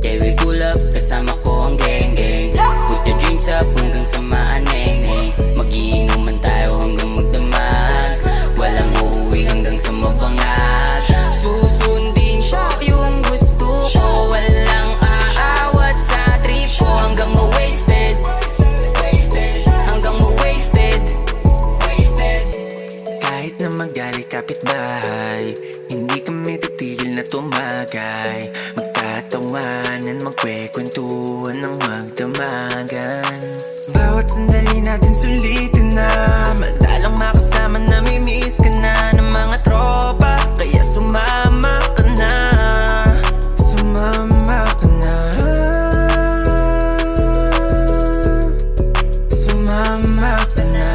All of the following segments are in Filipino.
Yeah, we pull up, kasama ko ang gang-gang. Put your drinks up hanggang sa maaneng-neng. Magiinuman tayo hanggang magdamag. Walang uuwi hanggang sa mabangag. Susundin ko yung gusto ko. Walang aawat sa trip ko. Hanggang ma-wasted. Hanggang ma-wasted. Kahit na magalit kapitbahay, hindi kami titigil na tumagay. Magtatawanan, magkwekwentuhan ng magdamagan. Bawat sandali natin sulitin na. Madalang makasama, namimiss ka na ng mga tropa. Kaya sumama ka na. Sumama ka na. Sumama ka na.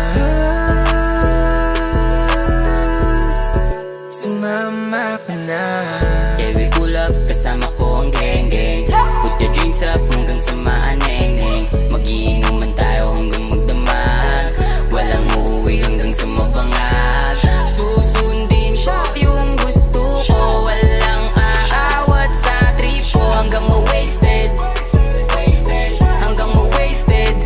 Sumama ka na. Yeah, we pull up, kasama ko ang gang-gang. Put your drinks up hanggang sa maaneng-neng. Magiinuman tayo hanggang magdamag. Walang uuwi hanggang sa mabangag. Susundin ko yung gusto ko. Walang aawat sa trip ko. Hanggang ma-wasted. Hanggang ma-wasted.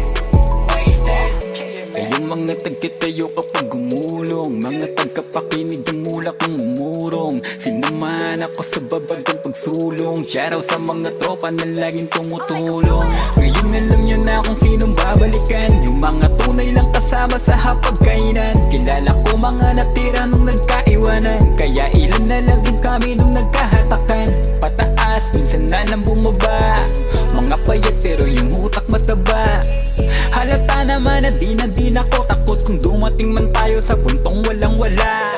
Kayong mga tagkitayo kapag gumulong, mga tagkapakinig ang mula kong umurong. Sinamahan ako sa babagang pagsulong. Shoutout sa mga tropa na laging tumutulong. Ngayon alam nyo na kung sinong babalikan. Yung mga tunay lang kasama sa hapagkainan. Kilala ko mga natira nung nagkaiwanan. Kaya ilan na lang din kami nung nagkahatakan. Pataas, minsan na lang bumaba. Mga payat pero yung utak mataba. Halata naman na di ako takot kung dumating man tayo sa puntong walang wala.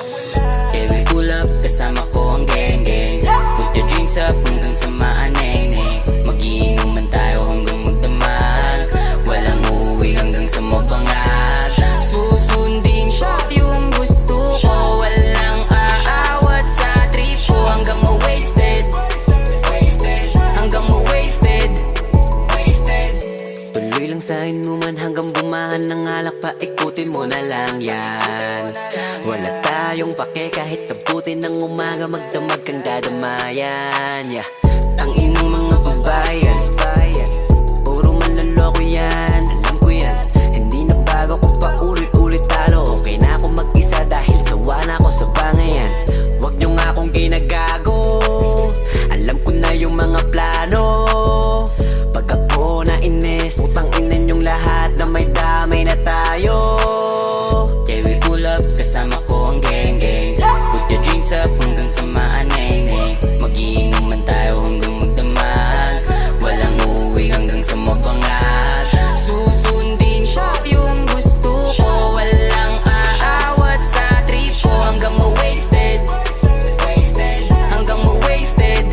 Yeah, we pull up, kasama ko ang gang-gang. Put your drinks up hanggang sa maaneng-neng. Magiinuman tayo hanggang magdamag. Walang uuwi hanggang sa mabangag. Susundin ko yung gusto ko. Walang aawat sa trip ko. Hanggang ma-wasted. Hanggang ma-wasted. Tuloy lang sa inuman hanggang bumahan ng alak pa. Ikutin mo na lang yan. Wala tayong pake kahit tabutin ng umaga. Magdamag kang dadamayan. Yeah. Ang inang mga babayan, Puro manloloko yan. Alam ko yan. Hindi na bago ko pa ulit-ulit talo. Okay na ako mag-isa dahil sawa na ako sa bangayan. Huwag nyo nga akong ginagago. Alam ko na yung mga plano. Pag ako na inis, utang inin yung lahat na may damay na tayo. yeah, we pull up, kasama ko ang gang-gang. Put your drinks up hanggang sa maaneng-neng. Magiinuman tayo hanggang magdamag. Walang uuwi hanggang sa mabangag. Susundin ko yung gusto ko. Walang aawat sa trip ko. Hanggang ma-wasted. Hanggang ma-wasted.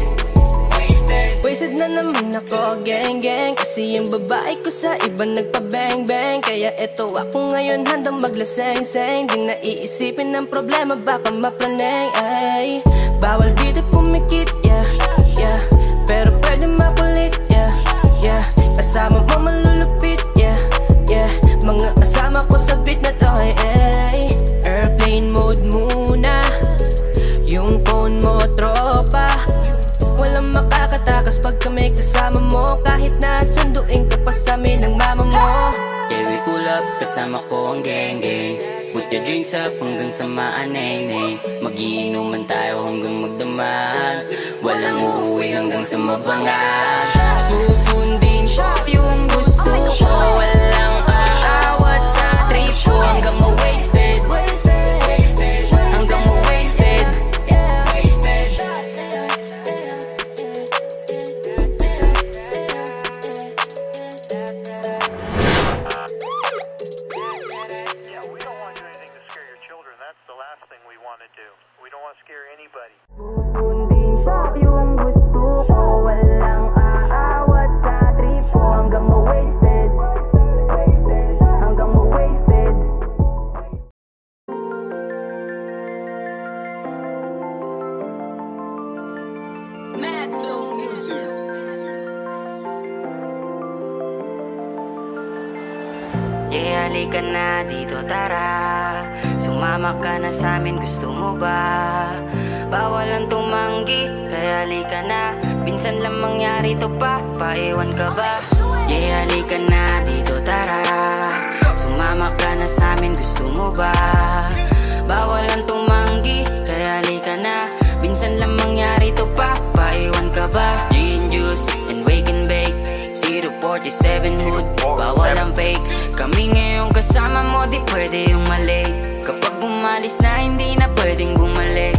Wasted na naman ako, gang-gang. Kasi yung babae ko sa iba nagpa-bang-bang. Kaya eto ako ngayon handang maglaseng-seng. Di na iisipin ng problema, baka maplaneng. Ay, bawal dito pumikit, yeah, yeah. Pero pwede makulit, yeah, yeah. Kasama mo malulupit, yeah, yeah. Mga kasama ko sa beat na to, ay. Airplane mode muna. Yung phone mo, tropa. Walang makakatakas pag kami kasama mo. Kahit na sunduin ka pa sa amin ng mama mo. Yeah, we pull up, kasama ko ang gang-gang. Put your drinks up hanggang sa maaneng-neng. Magiinuman tayo hanggang magdamag. Walang uuwi hanggang sa mabangag. Susundin ko yung gusto ko. Walang aawat sa trip ko. Hanggang ma-wasted. Hanggang ma-wasted. That's the last thing we want to do. We don't want to scare anybody. Susundin ko yung gusto ko. Walang aawat sa trip ko. Hanggang ma-wasted. Hanggang ma-wasted. Mad Flow Music. Yeah, halika na dito, tara. Sumama ka na sa amin, gusto mo ba? Bawal ang tumanggi, kaya halika na. Minsan lang mangyari to pa, paiwan ka ba? Yeah, halika na dito, tara. Sumama ka na sa amin, gusto mo ba? Bawal ang tumanggi, kaya halika na. Minsan lang mangyari to pa, paiwan ka ba? Gin juice and wake and bake, 047 hood, bawal ang fake. Kami ngayong kasama mo, di pwede yung mali. Kapag umalis na, hindi na pwedeng bumalik.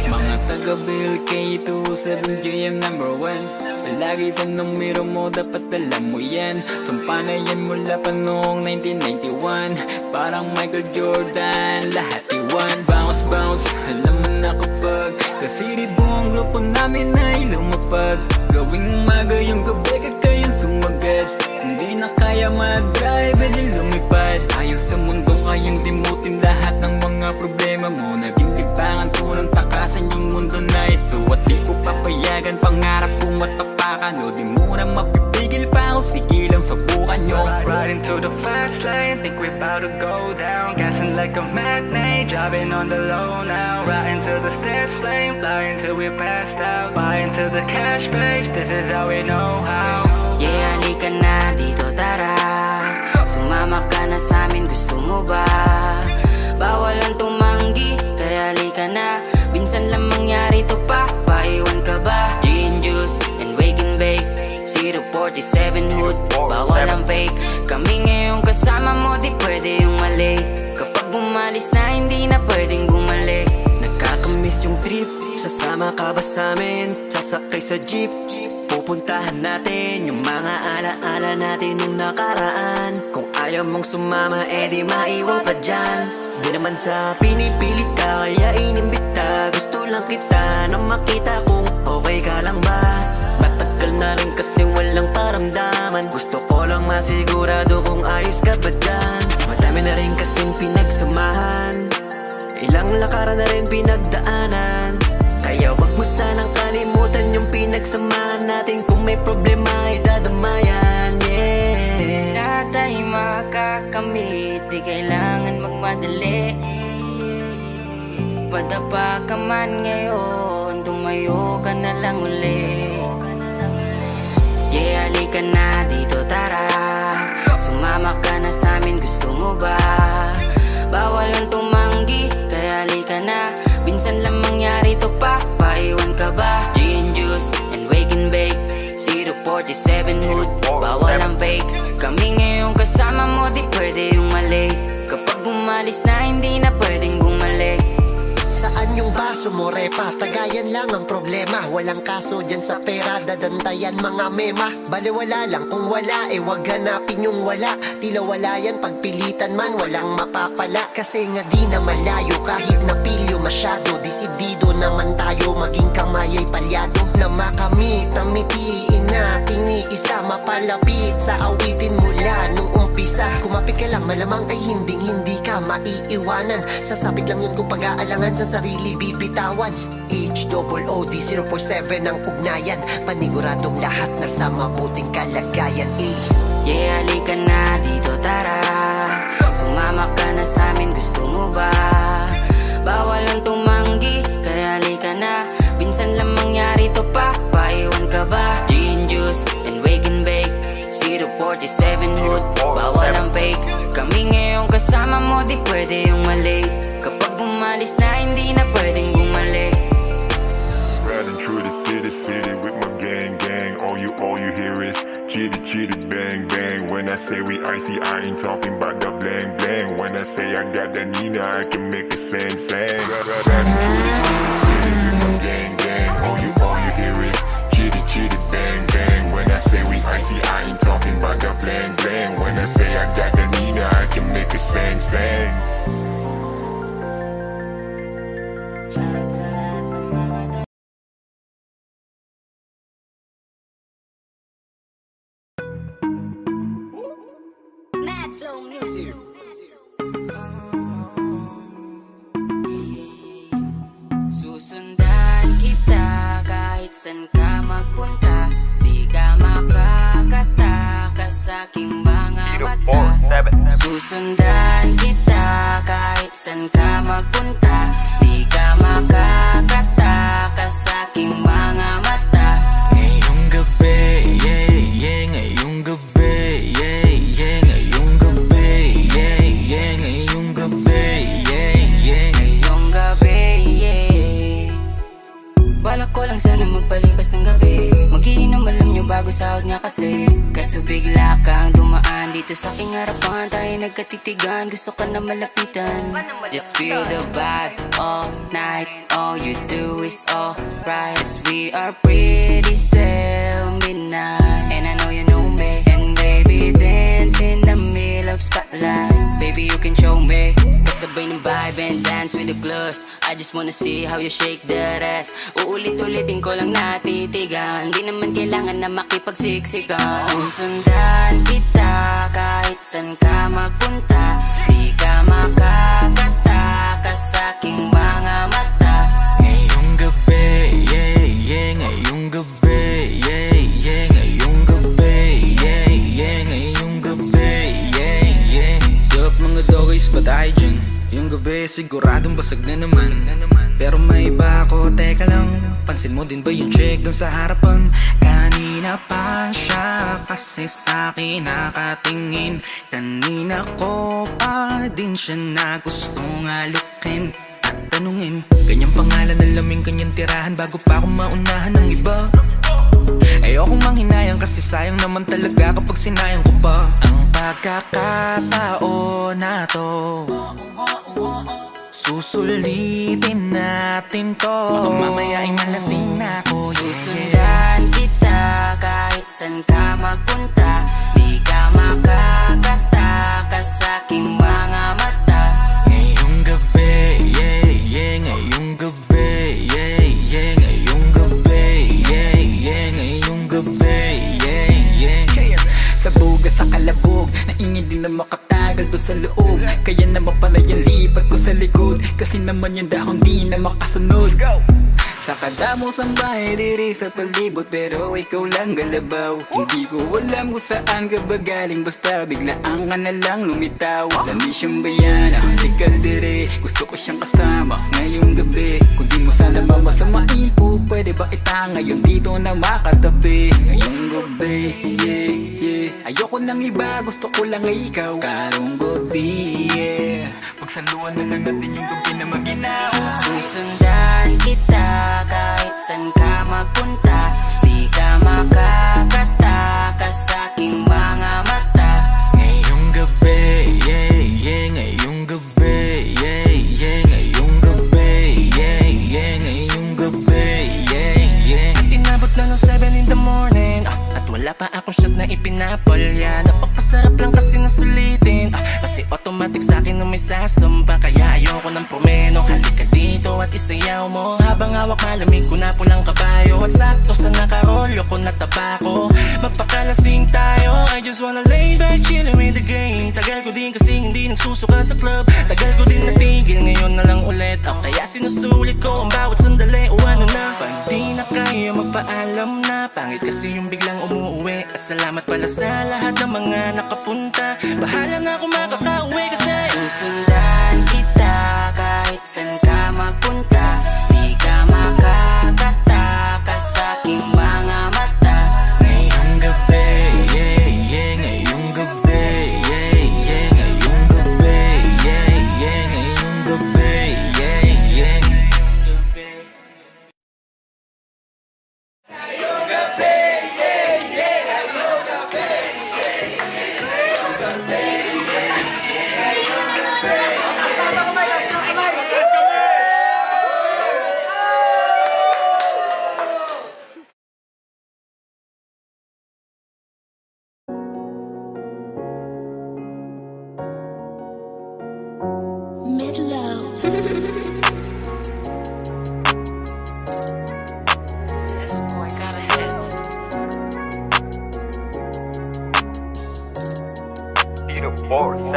Mga taga-Bill K27JM #1, palagi sa numero mo, dapat alam mo yan. Sumpa na yan mula pa noong 1991, parang Michael Jordan, lahat iwan. Bounce, bounce, alam mo na kapag sa city buong grupo namin ay lumapag. Gawing umaga yung gabi, kayang sumagat. Hindi na kaya mag-drive, edi lumipad. Ayos sa mundo, kayang dimutin lahat ng mga problema mo. Naging libangan, tulong takasan yung mundo na ito. At di ko papayagan, pangarap kong matapakan. O di mo na mapipigil pa ako, sige lang subukan nyo. Riding to the fast lane, think we about to go down. Gassing like a magnate, driving on the low now. Riding to the stairs flame, flying till we passed out. Buying to the cash base, this is how we know how. Yeah, halika na dito, tara. Sumama ka na sa amin, gusto mo ba? Bawal ang tumanggi, kaya halika na. Minsan lang mangyari to pa, paiwan ka ba? Gin juice and wake and bake, 047 hood, bawal ang fake. Kami ngayong kasama mo, di pwede yung mali. Kapag umalis na, hindi na pwedeng bumalik. Nakakamiss yung trip, sasama ka ba sa'min? Sasakay sa jeep, pupuntahan natin yung mga alaala natin nung nakaraan. Kung ayaw mong sumama, edi maiwan pa dyan. Di naman sa pinipilit ka, kaya inimbita. Gusto lang kita na makita kung okay ka lang ba. Matagal na rin kasi walang paramdaman. Gusto ko lang masigurado kung ayos ka ba dyan. Madami na rin kasing pinagsamahan, ilang lakaran na rin pinagdaanan. Kaya wag mo sanang kalimutan yung pinagsamahan natin. Kung may problema ay dadamayan, yeah. Lahat ay makakamit, di kailangan magmadali. Padapa ka man ngayon, tumayo ka na lang uli. Yeah, halika na dito, tara. Sumama ka na sa amin, gusto mo ba? Bawal ang tumanggi, kaya halika na. Minsan lang mangyari to pa, paiwan ka ba? Gin juice and wake and bake, 047 hood, bawal ang fake. Kami ngayong kasama mo, di pwede yung mali. Kapag umalis na, hindi na pwedeng bumalik. Saan yung baso mo, repa? Tagayan lang ang problema. Walang kaso dyan sa pera, dadantayan mga mema. Baliwala lang kung wala, wag hanapin yung wala. Tila wala yan, pagpilitan man, walang mapapala. Kasi nga di na malayo, kahit napilyo masyado. Desidido naman tayo, maging kamay ay palyado. Na makamit ang mitiin nating iisa, mapalapit sa awitin mula nung umpisa. Kumapit ka lang, malamang ay hindi ka maiiwanan. Sasabit lang yun kung pag-aalangan, sa sarili bibitawan. HOOD 047 ang ugnayan, paniguradong lahat nasa mabuting kalagayan. Yeah, halika na dito, tara. Sumama ka na sa amin, gusto mo ba? Bawal ang tumanggi, kaya halika na. Minsan lang mangyari to pa, paiwan ka ba? Gin juice and wake and bake, 047 hood, bawal ang fake. Kami ngayong kasama mo, di pwede yung mali. Kapag umalis na, hindi na pwedeng bumalik. Riding through the city with my gang. All you hear is chitty, bang, bang. When I say we icy, I ain't talking about the blang, blang. When I say I got that Nina, I can make it sing. Riding through the city with my gang. All you hear is chitty, bang, bang. When I say we icy, I ain't talking about the blang, blang. When I say I got that Nina, I can make it sing. Susundan kita kahit san ka magpunta. Di ka makakatakas sa'king mga mata. Susundan kita kahit san ka magpunta. Di ka makakatakas sa'king mga mata. Ngayong gabi, yeah, yeah. Ngayong gabi, yeah, yeah. Ngayong gabi, yeah, yeah. Ngayong gabi, yeah, yeah. Ngayong gabi, yeah. Balak ko lang sana magpalipas ng gabi. Mag-iinom alam nyo bago sahod nga kasi. Kaso bigla kang dumaan dito sa aking harapan. Tayo nagkatitigan, gusto ka na malapitan. Just feel the vibe all night. All you do is alright. Cause we are pretty still midnight. And I know you know me. And baby dance in the middle of spotlight. Baby you can show me. Kasabay ng vibe and dance with the gloss. I just wanna see how you shake that ass. Uulit-ulitin ko lang natitigan. Di naman kailangan na makipagsiksikan. Susundan kita kahit san ka magpunta. Di ka makakatakas sa'king mga mata. Ngayong gabi, yeah, yeah. Ngayong gabi, yeah, yeah. Ngayong gabi, yeah, yeah. Ngayong gabi, yeah, yeah. Sup mga doggies, ba tayo dyan? Yung gabi siguradong basag na naman. Pero may iba ako, teka lang. Pansin mo din ba yung chick dun sa harapan? Kanina pa siya kasi sa'kin nakatingin. Kanina ko pa din siya na gustong alikin at tanungin. Kanyang pangalan, alamin kanyang tirahan bago pa ako maunahan ng iba. Ayokong manghinayang kasi sayang naman talaga kapag sinayang ko pa ang pagkakataon na to. Susulitin natin to. Baka mamaya ay malasing na ako, yeah. Susundan kita kahit san ka magpunta. Di ka makakatakas sa'king mga mata. Ngayong gabi, yeah, yeah. Ngayong gabi, yeah, yeah. Ngayong gabi, yeah, yeah. Ngayong gabi, yeah, yeah. Sa bugas sa kalabog, naingin din na makatagal doon sa loob. Kaya naman pala yung lipat ko sa likod. Kasi naman yung dahong di na makasunod. Sa kadamo sa bahay, diri sa palibot. Pero ikaw lang galabaw. Hindi ko alam kung saan ka ba galing. Basta biglaan ka na lang lumitaw. Lami siyang bayan, ang sikal dire. Gusto ko siyang kasama ngayong gabi. Kung di mo sana mamasamain ko, pwede ba kita ngayon dito na makatabi? Ngayong gabi, yeah, yeah. Ayoko ng iba, gusto ko lang ikaw. Karong gabi, yeah. Pagsaluan na lang natin yung gabi na maginaw. Susundan kita kahit san ka magpunta. Di ka makakatakas sa'king mga mata. Ngayong gabi, yeah, yeah. Ngayong gabi, yeah, yeah. Ngayong gabi, yeah, yeah. Ngayong gabi, yeah, yeah. At inabot na ng 7 in the morning, at wala pa akong shot na ipinapalya. Napakasarap lang kasi nasulitin, kasi automatic sa'kin na may sasamba. Kaya ayoko ng promeno. Halika dito at isayaw mo, habang hawak malamig ko na pulang kabayo. At sakto sa nakarolyo ko na tabako, magpakalasing tayo. I just wanna lay back, chillin' with the game. Tagal ko din kasi hindi nagsusuka sa club. Tagal ko din natigil, ngayon na lang ulit. Kaya sinusulit ko ang bawat sandali. O ano na, pag di na kayo magpaalam na. Pangit kasi yung biglang umuwi. At salamat pala sa lahat ng mga nakapunta. Bahala na ako makakauwi kasi susundan kita kahit san ka magpunta. Di ka makakatakas sa'king mga mata. Ngayong gabi, yeah, yeah. Ngayong gabi, yeah, yeah. Ngayong gabi, yeah, yeah. Ngayong gabi, yeah, yeah. Ngayong gabi, yeah, yeah. Ngayong gabi,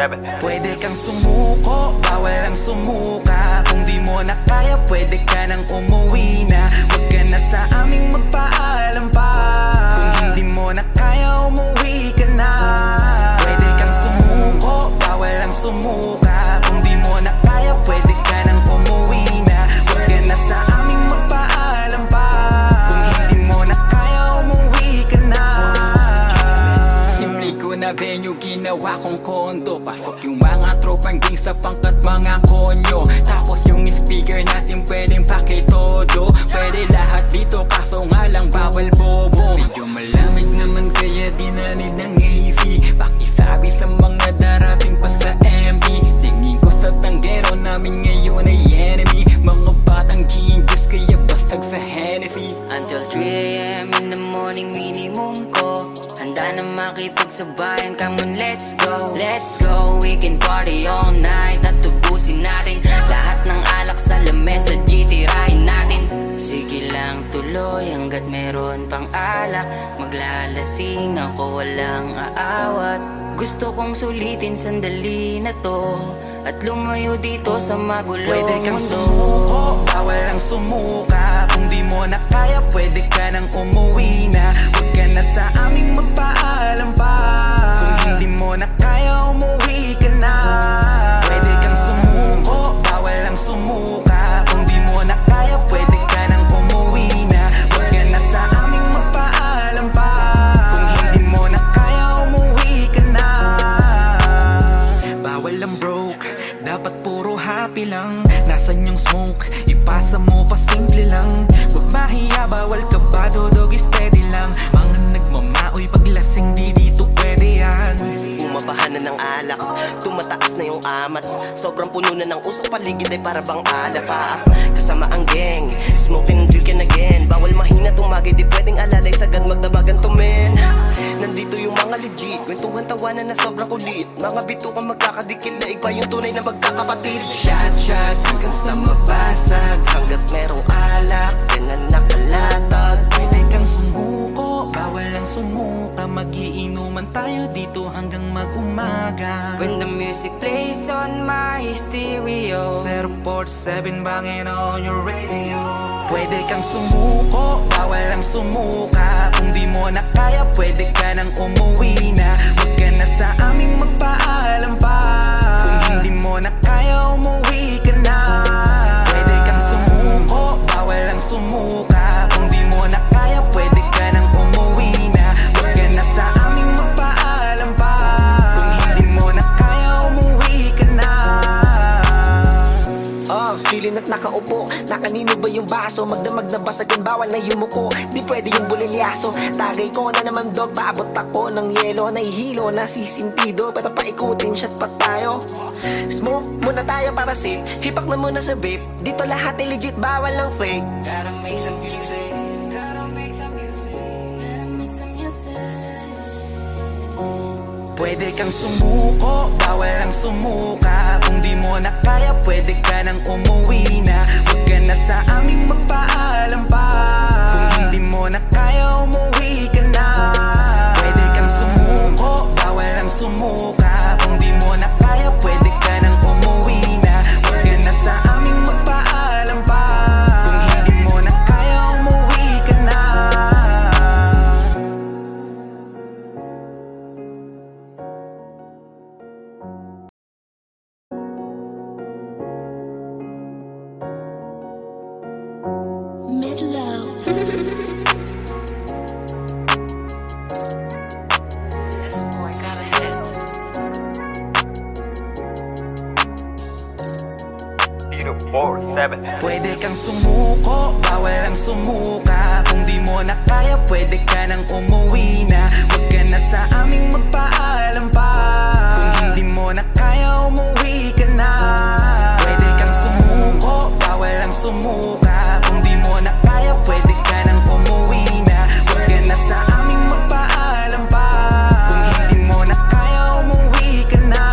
yeah, pwede kang sumuko, bawal ang sumuka. Kung di mo na kaya, pwede ka nang umuwi na. Huwag ka na sa aming magpaalam pa. Kung hindi mo na kaya, umuwi ka na. alak. Maglalasing ako, walang aawat. Gusto kong sulitin sandali na to at lumayo dito sa magulong mundo. Pwede kang sumuko, bawal ang sumuka. Kung di mo na kaya, pwede ka nang umuwi na. Huwag ka na sa aming magpaalam pa. Kung hindi mo na kaya, umuwi ka na. Pwede kang sumuko, bawal ang sumuka. Kung di mo na kaya, pwede ka nang umuwi na. Huwag ka na sa aming magpaalam pa. Kung hindi mo na kaya, umuwi ka na. Bawal ang broke, dapat puro happy lang. Nasaan yung smoke? Ipasa mo pa, simple lang. Huwag mahiya, bawal ka ba, dodog steady lang. Mga nagmamaoy paglasing, di dito pwede yan. Bumabahan na ng alak, tumataas na yung amat. Sobrang puno na ng usok, paligid ay para bang alapa. Kasama ang gang, smoking and drinking again. Bawal mahina tumagay, di pwedeng alalay, sagad magdabagan to men. Nandito yung mga legit, kwentuhan tawanan na sobrang kulit. Mga bitukan magkakadikil na iba yung tunay na magkakapatid. Shot shot hanggang sa mabasag, hanggat merong alak, yan ang nakalatag. Pwede kang sumuko, bawal ang sumuka. Magiinuman tayo dito hanggang mag-umaga. When the music plays on my stereo, 047 bangin on your radio. Pwede kang sumuko, bawal ang sumuka. Kung di mo na kaya, pwede ka nang umuwi na. Huwag ka na sa aming magpaalam pa. Kung hindi mo na kaya, umuwi ka na. Pwede kang sumuko, bawal ang sumuka. Kung di mo na kaya, pwede ka nang umuwi na. Huwag ka na sa aming magpaalam pa. Kung hindi mo na kaya, umuwi ka na. Chillin' at nakaupo, na kanino ba yung baso? Magdamag na basagan, bawal na yumuko. Di pwede yung bulilyaso. Tagay ko na naman dog, paabot ako ng yelo. Nahihilo, nasisintido, pero paikutin shot pa tayo. Smoke muna tayo para safe, hipak na muna sa vape. Dito lahat ay legit, bawal lang fake. gotta make some music. Pwede kang sumuko, bawal ang sumuka. Kung di mo na kaya, pwede ka nang umuwi na. Huwag ka na sa aming magpaalam pa. Kung hindi mo na kaya, umuwi ka na. Pwede kang sumuko, bawal ang sumuka. Kung di mo na kaya, pwede ka nang umuwi na. Huwag ka na sa aming magpaalam pa. Kung hindi mo na kaya, umuwi ka na. Pwede kang sumuko, bawal ang sumuka. Kung di mo na kaya, pwede ka nang umuwi na. Huwag ka na sa aming magpaalam pa. Kung hindi mo na kaya, umuwi ka na. Pwede kang sumuko, bawal ang sumuka. Kung di mo na kaya, pwede ka nang umuwi na. Huwag ka na sa aming magpaalam pa. Kung hindi mo na kaya, umuwi ka na.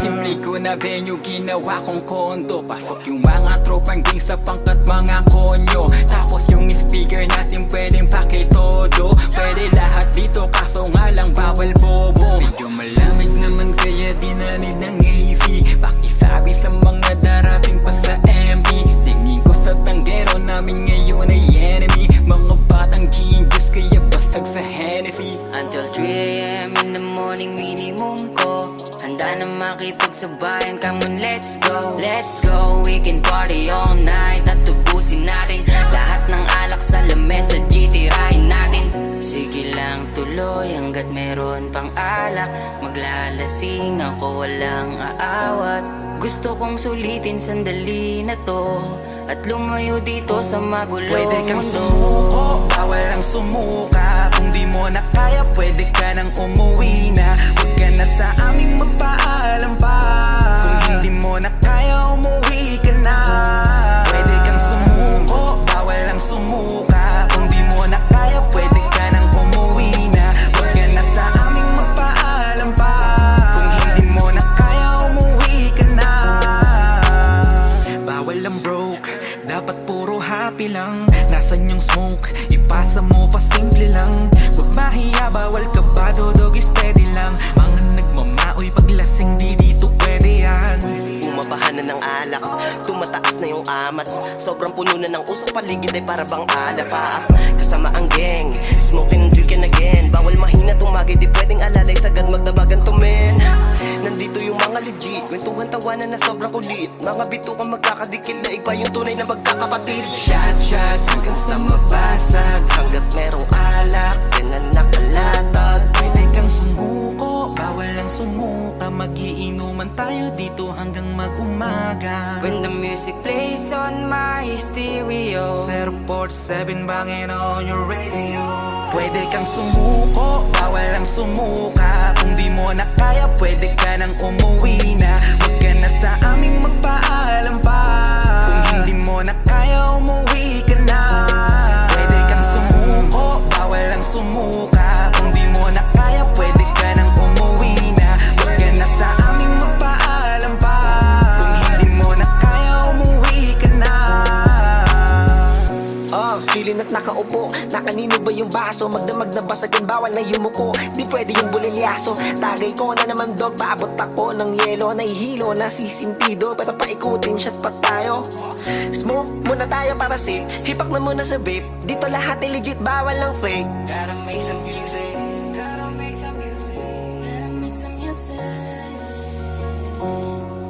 Simple ko na venue, ginawa kong kondo. Pasok yung mga tropang gang sa pangkat mga konyo. Tapos yung speaker natin pwedeng pakitodo. Pwede lahat dito kaso nga lang bawal bobo. Medyo malamig naman kaya dinanid ng AC. Pakisabi sa mga darating pa sa MB. Tingin ko sa tanggero namin ngayon ay enemy. Mga batang genius kaya basag sa Hennessy. Until 3 AM in the morning minimum ko. Handa na makipagsabayan, come on let's go. Let's go, we can party all night. At tubusin natin lahat ng alak sa lamesa, tirahin natin. Sige lang tuloy hanggat meron pang alak. Maglalasing ako, walang aawat. Gusto kong sulitin sandali na to at lumayo dito sa magulong mundo. Pwede kang sumuko, bawal ang sumuka. Kung di mo na kaya, pwede ka nang umuwi na. Huwag ka na sa aming magpaalam pa. Kung hindi mo na kaya, umuwi ka na. Pwede kang sumuko, bawal ang sumuka. Kung di mo na kaya, pwede ka nang umuwi na. Huwag ka na sa aming magpaalam pa. Kung hindi mo na kaya, umuwi ka na. bawal ang broke, dapat puro happy lang. Nasaan yung smoke, ipasa mo pa simple lang. Huwag mahiya, bawal ka ba, dodog steady lang. Mga nagmamaoy paglasing, di dito pwede yan. Bumabahan na ng alak, tumataas na yung amats. Sobrang puno na ng usok, paligid ay para bang alapa. Kasama ang gang, smoking and drinking again. Bawal mahina tumagi, di pwedeng alalay sagad magdabagan to men. Nandito yung mga legit, kwentuhan tawanan na sobrang kulit. Mga bitukan magkakadikil na igba yung tunay na magkakapatid. Shot shot hanggang sa mabasag, hanggat merong alak, yan ang nakalatag. Pwede kang sumuko, bawal ang sumuka. Magiinuman tayo dito hanggang mag-umaga. When the music plays on my stereo, 047 bangin on your radio. Pwede kang sumuko, bawal ang sumuka. Kung di mo na kaya, pwede ka nang umuwi na. Huwag ka na sa aming magpaalam pa. Kung hindi mo na kaya, umuwi ka na. Pwede kang sumuko, bawal ang sumuka. Kung di mo na kaya, pwede ka nang umuwi na. Huwag ka na sa aming magpaalam pa. Kung hindi mo na kaya, umuwi ka na. Chillin' at nakaupo, na kanino ba yung baso? Magdamag na basagan, bawal na yumuko. Di pwede yung bulilyaso. Tagay ko na naman dog, paabot ako ng yelo. Nahihilo, nasisintido, pero paikutin shot pa tayo. Smoke muna tayo para safe, hipak na muna sa vape. Dito lahat ay legit, bawal lang fake. gotta make some music.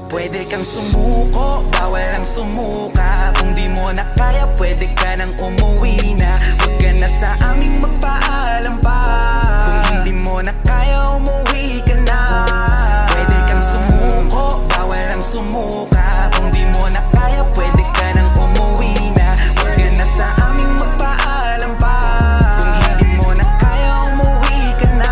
Pwede kang sumuko, bawal ang sumuka. Kung di mo na kaya, pwede ka nang umuwi na. Huwag ka na sa aming magpaalam pa. Kung hindi mo na kaya, umuwi ka na. Pwede kang sumuko, bawal ang sumuka. Kung di mo na kaya, pwede ka nang umuwi na. Huwag ka na sa aming magpaalam pa. Kung hindi mo na kaya, umuwi ka na.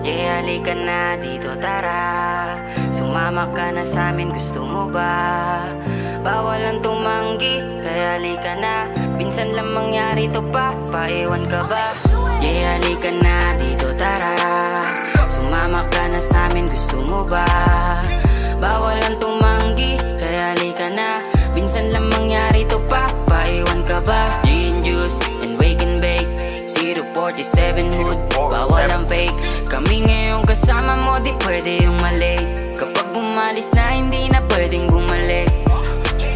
Yeah, halika na dito, tara. Sumama ka na sa amin, gusto mo ba? Bawal ang tumanggi, kaya halika na. Pinsan lang mangyari to pa, paiwan ka ba? Yeah, halika na dito, tara. Sumama ka na sa amin, gusto mo ba? Bawal ang tumanggi, kaya halika na. Pinsan lang mangyari to pa, paiwan ka ba? Gin juice and wake and bake, 047 hood, bawal ang fake. Kami ngayon kasama mo, di pwede yung malate. Kapag umalis na, hindi na pwedeng bumalik.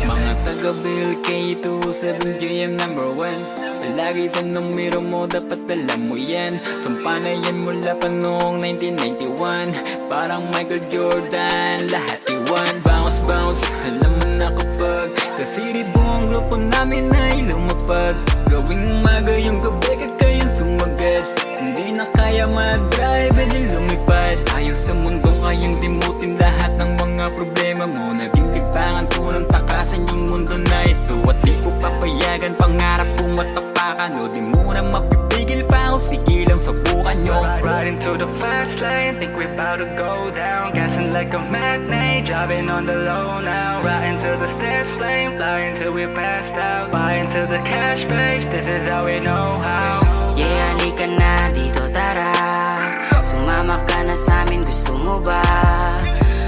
Mga taga-Bill K27JM #1, palagi sa numero mo, dapat alam mo yan. Sumpa na yan mula pa noong 1991. Parang Michael Jordan, lahat iwan. Bounce, bounce, alam mo na kapag sa city buong grupo namin ay lumapag. Gawing umaga yung gabi, kakayang sumagat. Hindi na kaya mag-drive, edi lumipad. Ayos sa mundo, kayang dimutin lahat ng mga problema mo. Naging tigbangan, tulong takasan yung mundo na ito. At di ko papayagan, pangarap ko matapakan. O di mo na mapipigil pa, o sige lang subukan nyo. Riding to the fast lane, think we about to go down. Gassing like a matinee, driving on the low now. Riding to the stairs flame, flying till we passed out. Buying to the cash base, this is how we know how. Yeah, halika na dito, tara. Sumama ka na sa amin, gusto mo ba?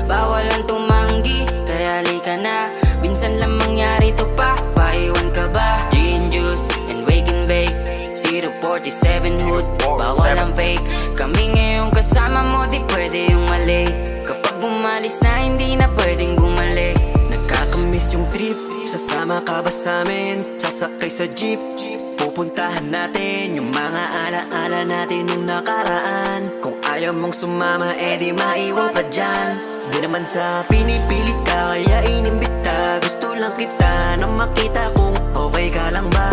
Bawal ang tumanggi, kaya halika na. Minsan lang mangyari to pa, paiwan ka ba? Gin juice and wake and bake, 047 hood, bawal ang fake. Kami ngayon kasama mo, di pwede yung malate. Kapag umalis na, hindi na pwedeng bumalik. Nakakamiss yung trip, sasama ka ba sa'min? Sasakay sa jeep, pupuntahan natin yung mga alaala natin nung nakaraan. Kung ayaw mong sumama, edi maiwan ka dyan. Di naman sa pinipilit ka, kaya inimbita. Gusto lang kita na makita kung okay ka lang ba.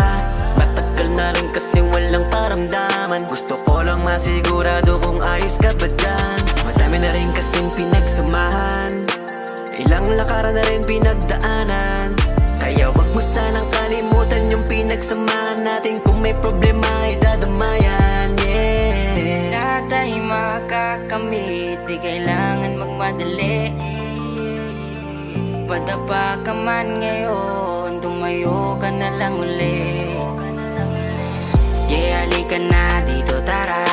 Matagal na rin kasi walang paramdaman. Gusto ko lang masigurado kung ayos ka ba dyan. Madami na rin kasing pinagsamahan, ilang lakaran na rin pinagdaanan. Kaya wag mo sanang kalimutan yung pinagsamahan natin. Kung may problema ay dadamayan, yeah. Lahat ay makakamit, di kailangan magmadali. Padapa ka man ngayon, tumayo ka na lang uli. Yeah, halika na dito, tara.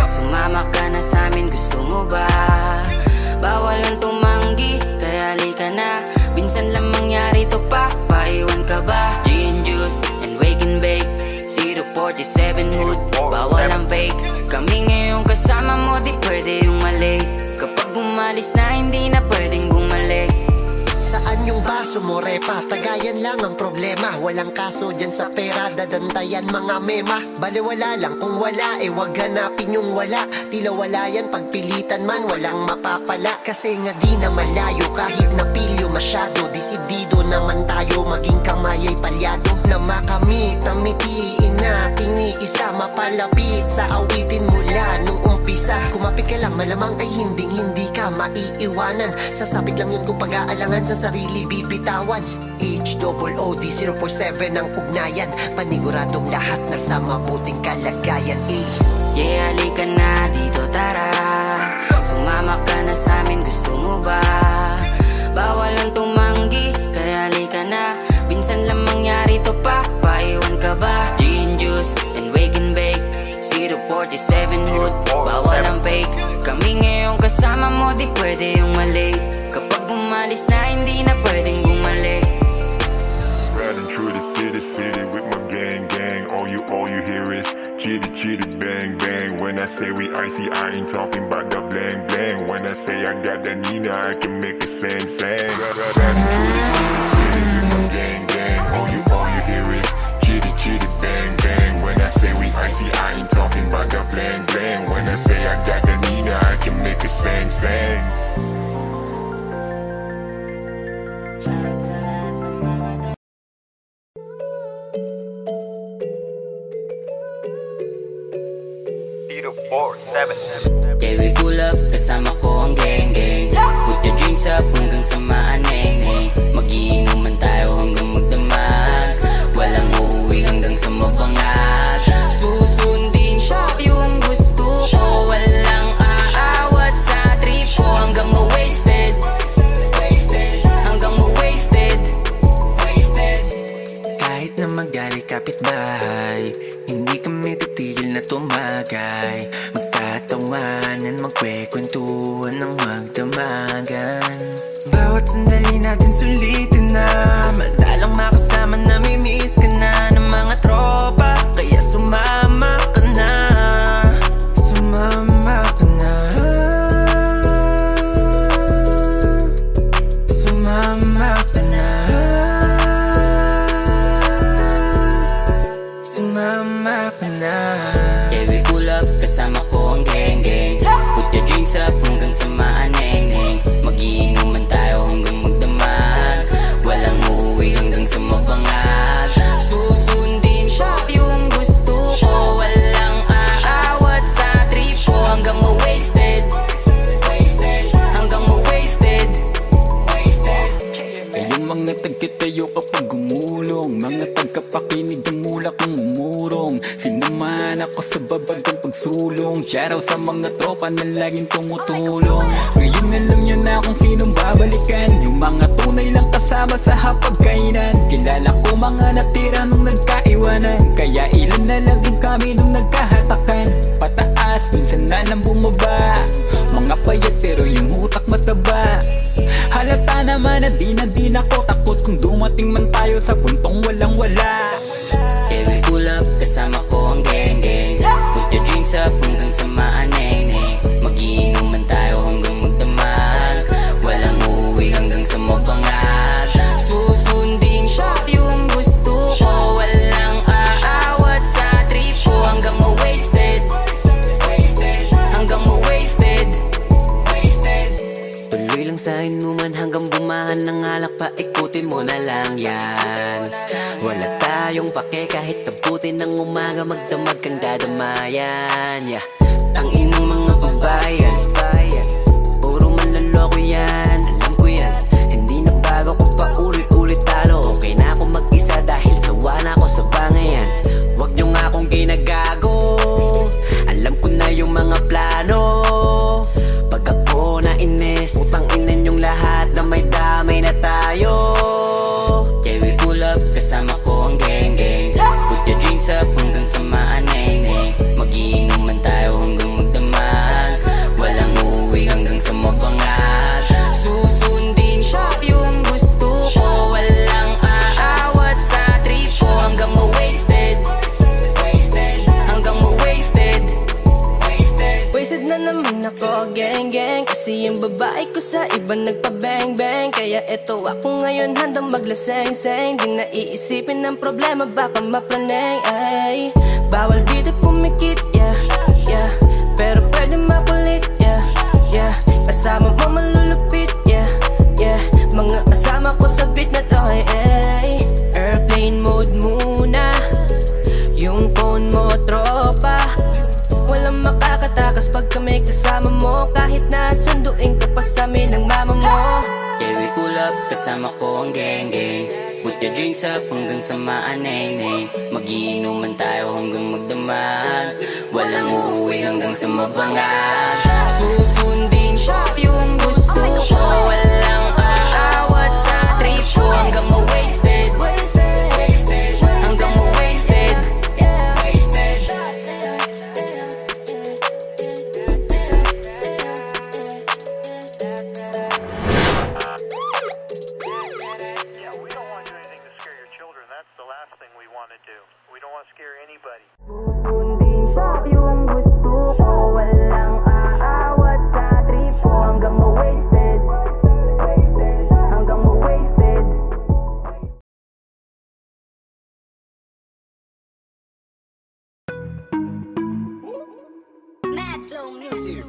Sumama ka na sa'min, gusto mo ba? Bawal ang tumanggi, kaya halika na. Minsan lang mangyari to pa, paiwan ka ba? Gin juice and wake and bake, 047 hood, bawal ang fake. Kami ngayon kasama mo, di pwede yung mali. Kapag umalis na, hindi na pwedeng bumalik. Saan yung baso mo, repa? Tagayan lang ang problema. Walang kaso dyan sa pera, dadantayan mga mema. Baliwala lang kung wala, wag hanapin yung wala. Tila wala yan, pagpilitan man, walang mapapala. Kasi nga di na malayo, kahit napilyo masyado. Desidido naman tayo, maging kamay ay palyado. Na makamit, tamitiin natin iisa. Mapalapit sa awitin mula nung umpisa. Kumapit ka lang, malamang ay hindi ka maiiwanan. Sasabit lang yun kung pag-aalangan, sa sarili bibitawan. HOOD 047 ang ugnayan. Paniguradong lahat nasa mabuting kalagayan. Yeah, halika na dito, tara. Sumama ka na sa'min, gusto mo ba? Bawal ang tumanggi, kaya halika na. Minsan lang mangyari to pa, paiwan ka ba? Gin juice and wake and bake, 047 hood, bawal ang fake. Kami ngayon kasama mo, di pwede yung mali. Kapag umalis na, hindi na pwedeng bumalik. Riding through the city with my gang. All you hear is chitty bang bang. When I say we icy, I ain't talking about the blang blang. When I say I got that Nina, I can make it sang. Riding through the city with my gang. All you hear is chitty bang bang. When I say we icy, I ain't talking about the blang blang. When I say I got that Nina, I can make it sang. Yeah, we pull up, kasama ko ang gang. Put your drinks up hanggang sa maaneng. Magiinuman tayo hanggang magdamag. Walang uuwi hanggang sa mabangag. Susundin siya yung gusto ko. Walang aawat sa trip ko. Hanggang ma-wasted. Hanggang ma-wasted. Kahit na magali kapitbahay, hindi kami titigil na tumagay. Magtatawanan, magkwekwentuhan ng magdamagan. Bawat sandali natin sulitin na. Madalang makasama, namimiss ka na ng mga tropa. Kaya sumama ka na. Sumama ka na. Sumama ka na. Sumama ka na. Yeah, we pull up, kasama ko ang gang. Put your drinks up hanggang sa maaneng. Magiinuman tayo hanggang magdamag. Walang uuwi hanggang sa mabangag. Susundin siya yung gusto ko. Walang aawat sa trip ko. Hanggang ma-wasted. Hanggang ma-wasted. Kayong mga tagkatayo kapag gumulong, mga tagkapakinig dumula kung umurong. Sinamahan ako sa babagang pagsulong. Shoutout sa mga tropa na laging tumutulong. Ngayon alam nyo na kung sinong babalikan. Yung mga tunay lang kasama sa hapagkainan. Kilala ko mga natira nung nagkaiwanan. Kaya ilan na lang din kami nung nagkahatakan. Pataas, minsan na lang bumaba. Mga payat pero yung utak mataba. Halata naman na di ako takot kung dumating man tayo sa puntong walang wala. Yeah, we pull up, kasama ko ang gang. Put your drinks up hanggang sa maaneng. Magiinuman tayo hanggang magdamag. Walang uuwi hanggang sa mabangag. Susundin siya yung gusto ko. Walang aawat sa trip ko. Hanggang ma-wasted. Hanggang ma-wasted. Tuloy lang sa inuman hanggang bumahan ng alak pa. Ikutin mo na lang yan. Wala tayong pake kahit tabutin ng umaga. Magdamag kang dadamayan. Ang inang mga babayan, puro manloloko yan. Alam ko yan, hindi na bago ko pa ulit-ulit talo. Okay na ako mag-isa dahil sawa na ako sa bangayan. Huwag nyo nga akong ginagago. Alam ko na Kasi yung babae ko sa iba nagpa-bang-bang. Kaya eto ako ngayon handang maglaseng-seng. Di na iisipin ng problema baka maplaneng. Ay, bawal dito pumikit, yeah, yeah. Pero pwede makulit, yeah, yeah. Kasama mo malulupit, yeah, yeah. Mga kasama ko sa beat na to, ay. Airplane mode muna, yung phone mo tropa. Walang makakatakas pag kami kasama mo. Kahit na sunduin ka pa sa amin ng mama mo. Yeah, we pull up, kasama ko ang gang-gang. Put your drinks up hanggang sa maaneng-neng. Magiinuman tayo hanggang magdamag. Walang uuwi hanggang sa mabangag. Susundin ko yung gusto ko. Walang aawat sa trip ko. Hanggang ma-wasted, hanggang ma-wasted, wasted. Yeah, we don't want to do anything to scare your children. That's the last thing we want to do. We don't want to scare anybody. Susundin ko yung gusto ko. Walang aawat sa trip ko. Hanggang ma-wasted, hanggang ma-wasted. Mad Flow Music.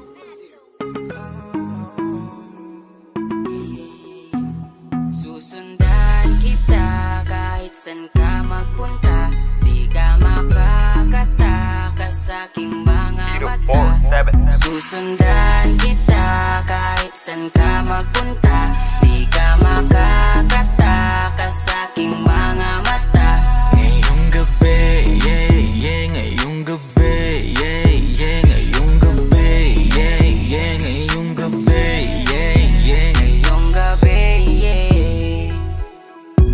Susundan kita kahit san ka magpunta. Di ka makakatakas sa aking mga mata. Susundan kita kahit san ka magpunta. Di ka makakatakas sa aking mga mata. Ngayong gabi, yeah, yeah. Ngayong gabi, yeah, yeah. Ngayong gabi, yeah, yeah. Ngayong gabi, yeah, yeah. Ngayong gabi, yeah.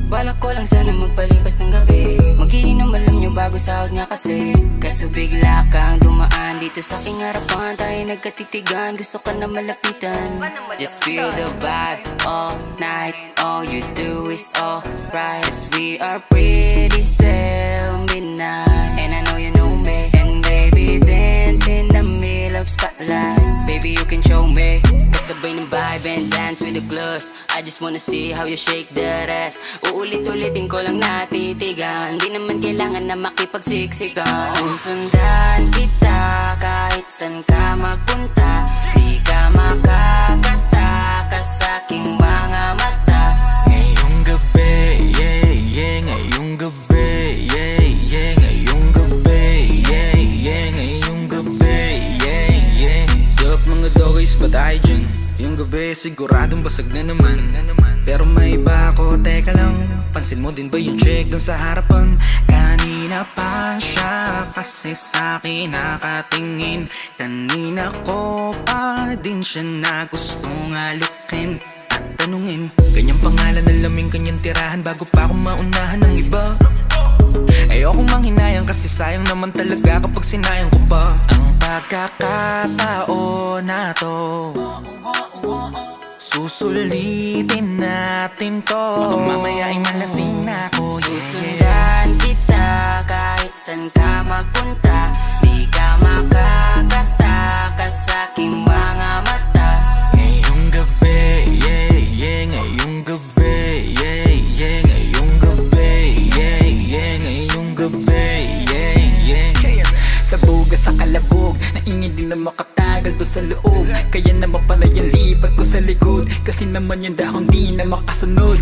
Balak ko lang sana magpalipas ng gabi. Magiinom alam nyo bago sahod nga kasi. Kaso bigla kang dumaan dito sa aking harapan. Tayo nagkatitigan, gusto ka na malapitan. Just feel the vibe all night. All you do is alright. 'Cause we are pretty still midnight. And I know you know me. And baby dance in the middle of spotlight. Baby you can show me. Kasabay ng vibe and dance with the gloss. I just wanna see how you shake that ass. Uulit-ulitin ko lang natitigan. Di naman kailangan na makipagsiksikan. Susundan kita kahit san ka magpunta. Di ka makakatakas sa aking mga mata. Ngayong gabi, yeah, yeah. Ngayong gabi, yeah, yeah. Ngayong gabi, yeah, yeah. Ngayong gabi, yeah, yeah. Sup mga doggies, ba tayo dyan? Yung gabi siguradong basag na naman. Pero may iba ako, teka lang. Pansin mo din ba yung chick dun sa harapan? Kanina pa siya kasi sa'kin nakatingin. Kanina ko pa din siya na gustong alikin at tanungin. Kanyang pangalan na laming kanyang tirahan bago pa ako maunahan ng iba. Ayokong manghinayang kasi sayang naman talaga kapag sinayang ko pa ang pagkakataon na to. Susulitin natin to. Baka mamaya ay malasing na ako, yeah. Susundan kita kahit san ka magpunta. Di ka makakatakas sa aking mga mata. Ngayong gabi, yeah, yeah. Ngayong gabi, yeah, yeah. Ngayong gabi, yeah, yeah. Ngayong gabi, yeah, yeah. Sa bugas sa kalabog, naingin din na makatagal doon sa loob. Kaya naman pala yung lipat ko sa likod. Kasi naman yung dahon di na makasunod.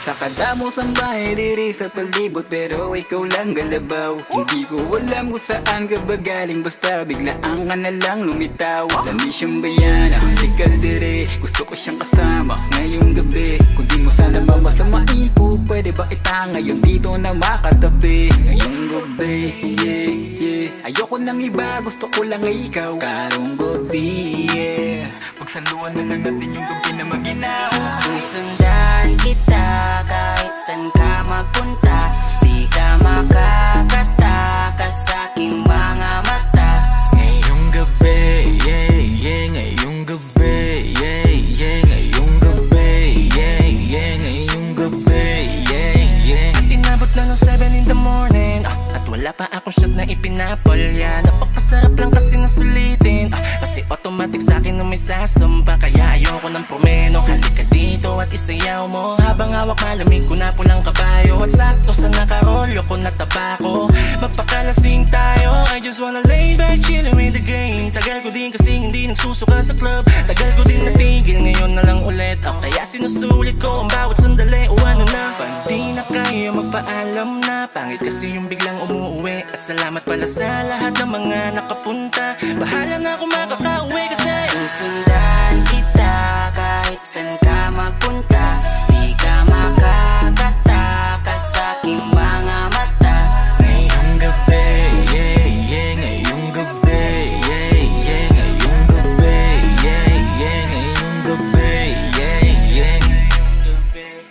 Sa kadamo sa bahay diri sa palibot. Pero ikaw lang galabaw. Hindi ko alam kung saan ka ba galing. Basta biglaan ka na lang lumitaw. Lami siyang bayan, ang sikal dire. Gusto ko siyang kasama ngayong gabi. Kung di mo sana mamasamain ko, pwede ba kita ngayon dito na makatabi. Ngayong gabi, yeah, yeah. Ayoko ng iba, gusto ko lang ay ikaw. Karong gabi, yeah. Pagsaluan na lang natin yung gabi na maginaw. Susundan kita kahit san ka magpunta. Di ka makakatakas sa aking mga mata. Ngayong gabi, yeah, yeah. Ngayong gabi, yeah, yeah. Ngayong gabi, yeah, yeah. Ngayong gabi, yeah, yeah. At inabot na ng 7 in the morning, at wala pa akong shot na ipinapalya. Napakasarap lang kasi nasulitin, kasi automatic automatic sa'kin na may sasampa. Kaya ayoko ng promeno. Halika dito at isayaw mo, habang hawak malamig ko na pulang kabayo. At sakto sa nakarolyo ko na tabako, magpakalasing tayo. I just wanna lay back, chillin' with the game. Tagal ko din kasing hindi nagsusuka sa club. Tagal ko din natigil, ngayon na lang ulit. O kaya sinusulit ko ang bawat sandali o ano na. Pag di na kayo magpaalam na, pangit kasi yung biglang umuwi. At salamat pala sa lahat ng mga nakapunta. Bahala na kung makakauwi kasi susundan kita kahit saan ka magpunta. Di ka makakatakas sa aking mga mata. Ngayong gabi, yeah, yeah. Ngayong gabi, yeah, yeah. Ngayong gabi, yeah, yeah. Ngayong gabi, yeah, yeah. Ngayong gabi, yeah, yeah. Ngayong gabi, yeah,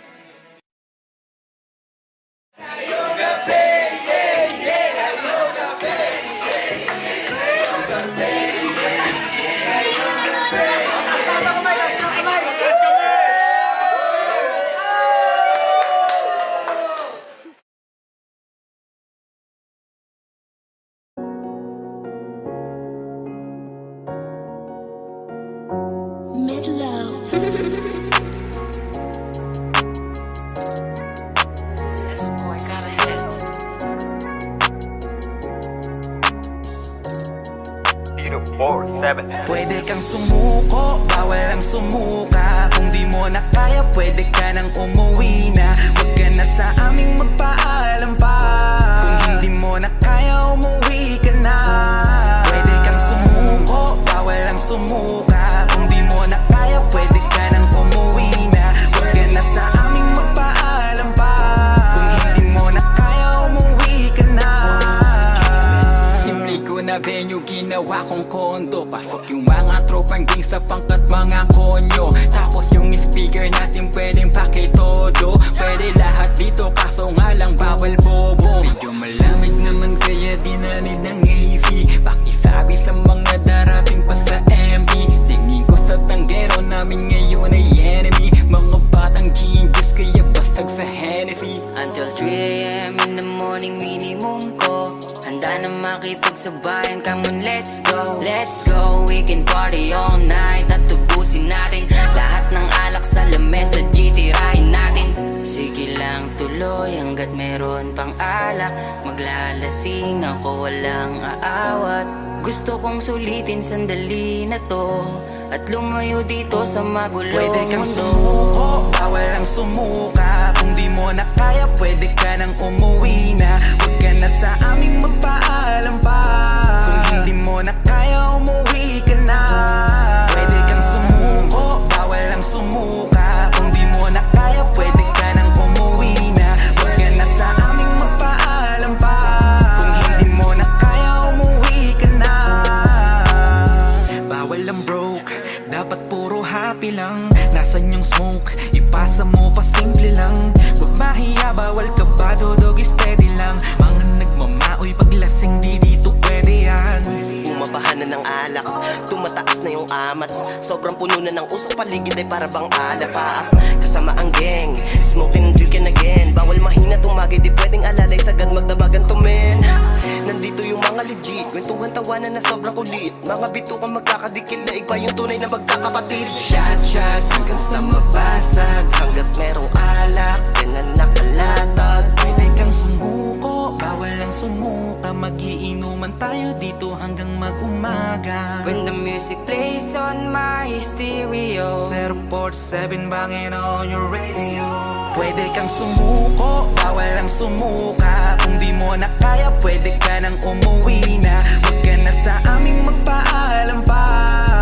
Pwede kang sumuko, bawal ang sumuka. Kung di mo na kaya, pwede ka nang umuwi na. Huwag ka na sa aming magpaalam pa. Kung hindi mo na kaya, umuwi ka na. Pwede kang sumuko, bawal ang sumuka. Kung di mo na kaya, pwede ka nang umuwi na. Huwag ka na sa aming magpaalam pa. Kung hindi mo na kaya, umuwi ka na. Simple ko na venue, ginawa kong kondo. Pasok yung mga tropang gang sa pangkat mga konyo. Tapos yung speaker natin pwedeng pakitodo. Pwede lahat dito kaso nga lang bawal bobo. Medyo malamig naman kaya dinanid ng AC. Pakisabi sa mga darating pa sa MB. Tingin ko sa tanggero namin ngayon ay enemy. Mga batang genius kaya basag sa Hennessy. Until 3 AM in the morning minimum ko. Handa na makipagsabayan, come on let's go. Let's go, we can party all night. At tubusin natin lahat ng alak sa lamesa, tirahin natin. Sige lang tuloy hanggat meron pang alak. Maglalasing ako, walang aawat. Gusto kong sulitin sandali na to at lumayo dito sa magulong mundo. Pwede kang sumuko, bawal ang sumuka. Kung di mo na kaya, pwede ka nang umuwi na. Huwag ka na sa aming magpaalam pa. Kung hindi mo na kaya, umuwi ka na. Pwede kang sumuko, bawal ang sumuka. Kung di mo na kaya, pwede ka nang umuwi na. Huwag ka na sa aming magpaalam pa. Kung hindi mo na kaya, umuwi ka na. Bawal ang broke, dapat puro happy lang. Nasaan yung smoke? Ipasa mo pa simple lang. Huwag mahiya, bawal ka ba? Dodog steady lang. Mga nagmamaoy paglasing, di dito pwede yan. Bumabahan na ng alak, tumataas na yung amats. Sobrang puno na ng usok, paligid ay para bang alapa. Kasama ang gang, smoking and drinking again. Bawal mahina tumagay, di pwedeng alalay. Sagad magdabagan to men. Nandito yung mga legit, kwentuhan tawanan na sobrang kulit. Mga bitukan magkakadikil na igba yung tunay na magkakapatid. Shot shot hanggang sa mabasag, hanggat merong alak, yan na nakalatag. Pwede kang sumuko, bawal ang sumuka. Magiinuman tayo dito hanggang mag-umaga. When the music plays on my stereo, 047 bangin on your radio. Pwede kang sumuko, bawal ang sumuka. Kung di mo na kaya, pwede ka nang umuwi na. Huwag ka na sa aming magpaalam pa.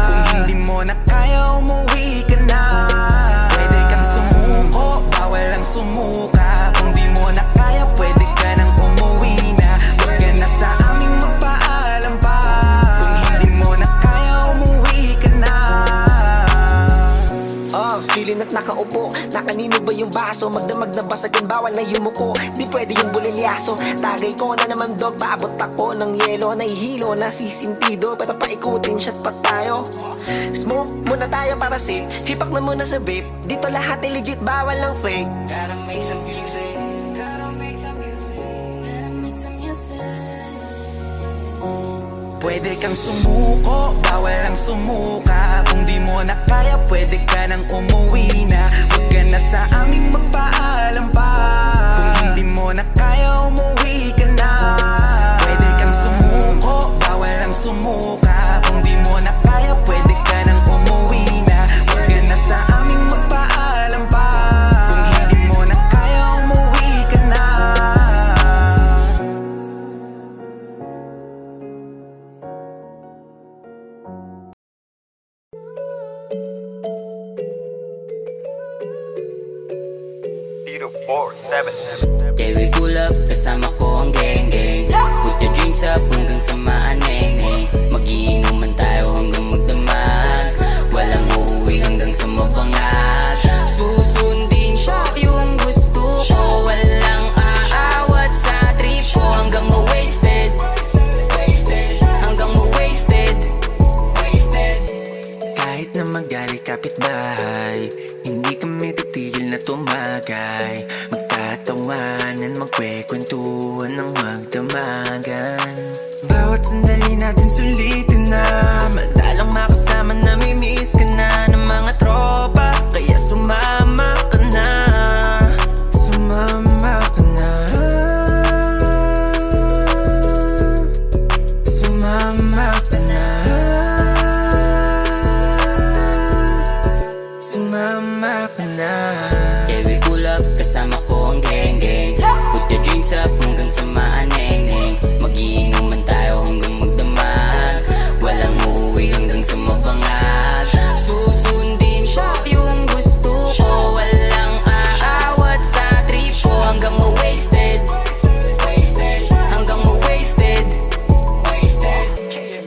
Kung hindi mo na kaya, umuwi ka na. Pwede kang sumuko, bawal ang sumuka. Kung di mo na kaya, pwede ka nang umuwi na. Huwag ka na sa aming magpaalam pa. Kung hindi mo na kaya, umuwi ka na. Chillin' at nakaupo, na kanino ba yung baso? Magdamag na basagan, bawal na yumuko. Di pwede yung bulilyaso. Tagay ko na naman dog, paabot ako ng yelo. Nahihilo, nasisintido, pero paikutin shot pa tayo. Smoke muna tayo para safe, hipak na muna sa vape. Dito lahat ay legit, bawal lang fake. gotta make some music. Gotta make some music. Gotta make some music. Pwede kang sumuko, bawal ang sumuka. Kung di mo na kaya, pwede ka nang umuwi na. Huwag ka na sa aming magpaalam pa. Kung hindi mo na kaya, umuwi ka na. Pwede kang sumuko, bawal ang sumuka. Kung di mo na kaya, pwede ka nang umuwi na. Huwag ka na sa aming magpaalam pa. Kung hindi mo na kaya, umuwi ka na. Yeah, we pull up, kasama ko ang gang-gang. Put your drinks up hanggang sa maaneng-neng. Magiinuman tayo hanggang magdamag. Walang uuwi hanggang sa mabangat. Susundin siya yung gusto ko. Walang aawat sa trip ko. Hanggang ma-wasted. Hanggang ma-wasted. Kahit na magalit kapitbahay, hindi kami titigil na tumagay. Magtatawanan, magkwekwentuhan ng magdamagan. Bawat sandali natin sulitin na. Madalang makasama, namimiss ka na ng mga tropa. Kaya sumama ka na. Sumama ka na. Sumama ka na. Sumama ka na. Yeah, we pull up, kasama ko ang gang-gang. Put your drinks up hanggang sa maaneng-neng. Magiinuman tayo hanggang magdamag. Walang uuwi hanggang sa mabangat. Susundin siya yung gusto ko. Walang aawat sa trip ko. Hanggang ma-wasted. Hanggang ma-wasted.